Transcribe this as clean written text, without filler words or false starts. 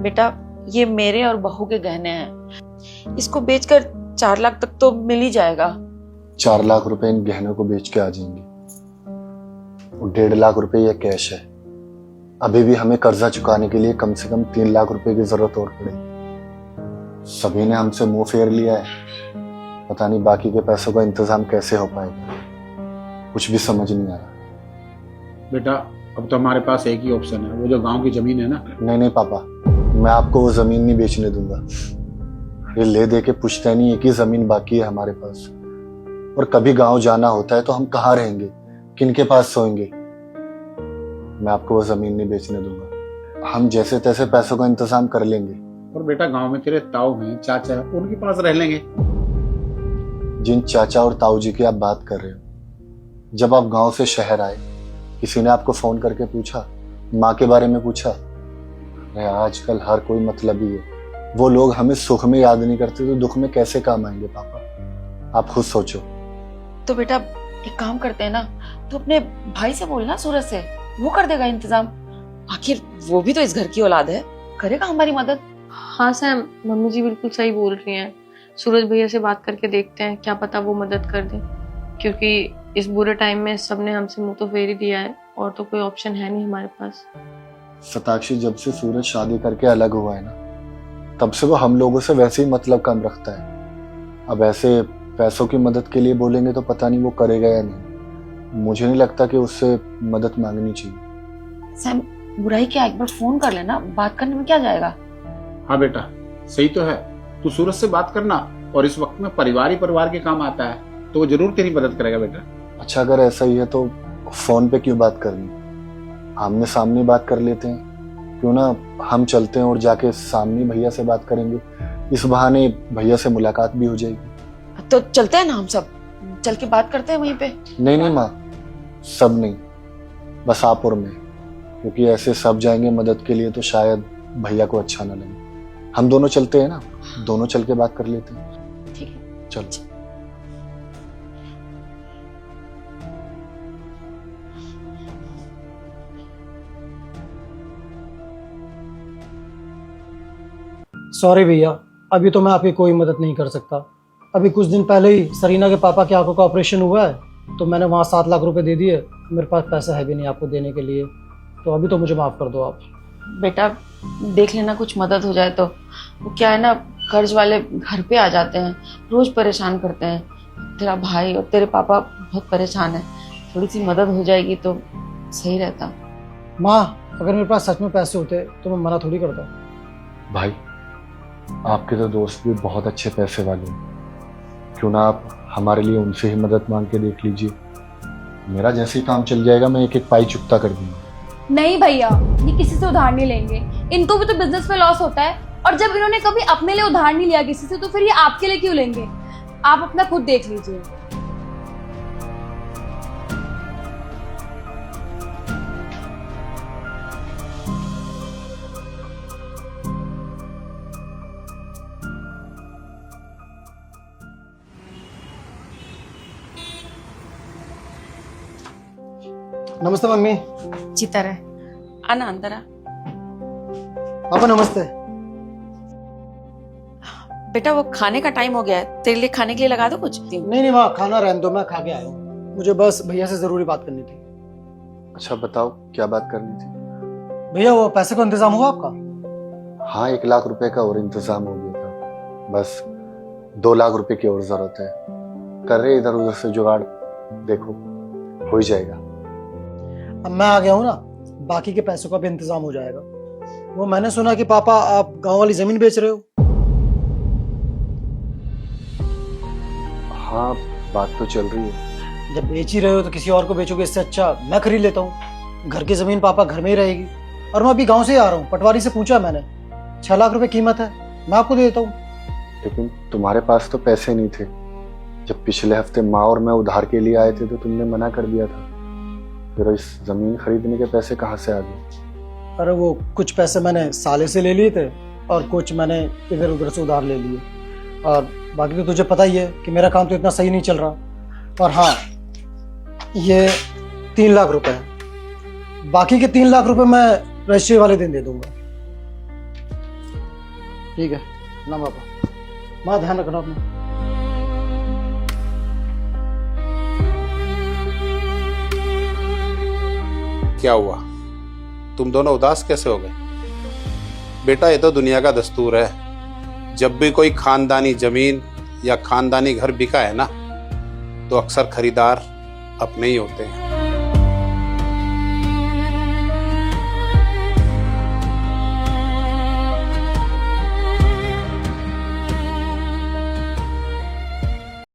बेटा ये मेरे और बहू के गहने हैं, इसको बेचकर 4 लाख तक तो मिल ही जाएगा। 4 लाख रुपए इन गहनों को बेच के आ जाएंगे और 1.5 लाख रुपए ये कैश है। अभी भी हमें कर्जा चुकाने के लिए कम से कम 3 लाख रुपए की जरूरत और पड़ेगी। सभी ने हमसे मुंह फेर लिया है, पता नहीं बाकी के पैसों का इंतजाम कैसे हो पाएगा, कुछ भी समझ नहीं आ रहा। बेटा अब तो हमारे पास एक ही ऑप्शन है, वो जो गांव की जमीन है ना। नहीं पापा, मैं आपको वो जमीन नहीं बेचने दूंगा। ये ले दे के पुश्तैनी एक ही जमीन बाकी है हमारे पास, और कभी गांव जाना होता है तो हम कहाँ रहेंगे, किनके पास सोएंगे। मैं आपको वो जमीन नहीं बेचने दूंगा, हम जैसे तैसे पैसों का इंतजाम कर लेंगे। और बेटा गांव में तेरे ताऊ हैं, चाचा है, उनके पास रह लेंगे। जिन चाचा और ताऊ जी की आप बात कर रहे हो, जब आप गांव से शहर आए किसी ने आपको फोन करके पूछा, माँ के बारे में पूछा? अरे आजकल हर कोई मतलबी है, वो लोग हमें सुख में याद नहीं करते तो दुख में कैसे काम आएंगे पापा, आप खुद सोचो। तो बेटा एक काम करते हैं ना, तो अपने भाई से बोलना सूरज से, वो कर देगा इंतजाम। आखिर वो भी तो इस घर की औलाद है, करेगा हमारी मदद। हाँ सैम, मम्मी जी बिल्कुल सही बोल रही हैं। सूरज भैया से बात करके देखते हैं, क्या पता वो मदद कर दे, क्योंकि इस बुरे टाइम में सबने हमसे मुंह तो फेर ही दिया है और तो कोई ऑप्शन है नहीं हमारे पास। सताक्षी, जब से सूरज शादी करके अलग हुआ है ना, तब से वो हम लोगों से वैसे ही मतलब कम रखता है। अब ऐसे पैसों की मदद के लिए बोलेंगे तो पता नहीं वो करेगा या नहीं। मुझे नहीं लगता कि उससे मदद मांगनी चाहिए। सैम बुराई क्या, एक बार फोन कर लेना, बात करने में क्या जाएगा। हाँ बेटा सही तो है, तू सूरज से बात करना, और इस वक्त में परिवार ही परिवार के काम आता है, तो वो जरूर तेरी मदद करेगा बेटा। अच्छा, अगर ऐसा ही है तो फोन पे क्यों बात करनी, आमने सामने बात कर लेते हैं। क्यों ना हम चलते हैं और जाके सामने भैया से बात करेंगे, इस बहाने भैया से मुलाकात भी हो जाएगी। तो चलते हैं ना, हम सब चल के बात करते हैं वहीं पे। नहीं माँ, सब नहीं, बस आप और मैं, क्योंकि ऐसे सब जाएंगे मदद के लिए तो शायद भैया को अच्छा ना लगे। हम दोनों चलते हैं ना, दोनों चल के बात कर लेते हैं। ठीक है चलो। सॉरी भैया, अभी तो मैं आपकी कोई मदद नहीं कर सकता। अभी कुछ दिन पहले ही सरीना के पापा की आंखों का ऑपरेशन हुआ है, तो मैंने वहाँ 7 लाख रुपए दे दिए। मेरे पास पैसा है भी नहीं आपको देने के लिए, तो अभी तो मुझे माफ़ कर दो आप। बेटा देख लेना, कुछ मदद हो जाए तो। वो क्या है ना, कर्ज वाले घर पे आ जाते हैं, रोज परेशान करते हैं। तेरा भाई और तेरे पापा बहुत परेशान है, थोड़ी सी मदद हो जाएगी तो सही रहता। माँ, अगर मेरे पास सच में पैसे होते तो मैं मना थोड़ी करता। भाई, आपके तो दोस्त भी बहुत अच्छे पैसे वाले हैं, क्यों ना आप हमारे लिए उनसे ही मदद मांग के देख लीजिए। मेरा जैसे ही काम चल जाएगा मैं एक एक पाई चुकता कर दूंगा। नहीं भैया, ये किसी से उधार नहीं लेंगे, इनको भी तो बिजनेस में लॉस होता है, और जब इन्होंने कभी अपने लिए उधार नहीं लिया किसी से, तो फिर ये आपके लिए क्यों लेंगे। आप अपना खुद देख लीजिए। नमस्ते मम्मी। जीता रहे, आना अंदर आ। पापा नमस्ते। बेटा वो खाने का टाइम हो गया है, तेरे लिए खाने के लिए लगा दो कुछ। नहीं माँ, खाना रहने दो, मैं खा के आया हूँ। मुझे बस भैया से जरूरी बात करनी थी। अच्छा बताओ, क्या बात करनी थी? भैया वो पैसे का इंतजाम हुआ आपका? हाँ, 1 लाख रुपए का और इंतजाम हो गया था, बस 2 लाख रुपए की और जरूरत है। कर रहे इधर उधर से जुगाड़, देखो हो ही जाएगा। अब मैं आ गया हूँ ना, बाकी के पैसों का भी इंतजाम हो जाएगा। वो मैंने सुना कि पापा आप गांव वाली जमीन बेच रहे हो। हाँ, बात तो चल रही है। जब बेच ही रहे हो तो किसी और को बेचोगे, इससे अच्छा मैं खरीद लेता हूँ। घर की जमीन पापा घर में ही रहेगी। और मैं अभी गांव से ही आ रहा हूँ, पटवारी से पूछा मैंने, 6 लाख रुपए कीमत है, मैं आपको दे देता हूँ। लेकिन तुम्हारे पास तो पैसे नहीं थे। जब पिछले हफ्ते माँ और मैं उधार के लिए आए थे तो तुमने मना कर दिया था, फिर इस जमीन खरीदने के पैसे कहाँ से आ गए? अरे वो कुछ पैसे मैंने साले से ले लिए थे और कुछ मैंने इधर उधर से उधार ले लिए, और बाकी तो तुझे पता ही है कि मेरा काम तो इतना सही नहीं चल रहा। और हाँ, ये 3 लाख रुपए है, बाकी के 3 लाख रुपए मैं रजिस्ट्री वाले दिन दे दूंगा। ठीक है ना पापा। माँ ध्यान रखना अपना। क्या हुआ, तुम दोनों उदास कैसे हो गए? बेटा ये तो दुनिया का दस्तूर है, जब भी कोई खानदानी जमीन या खानदानी घर बिका है ना, तो अक्सर खरीदार अपने ही होते हैं।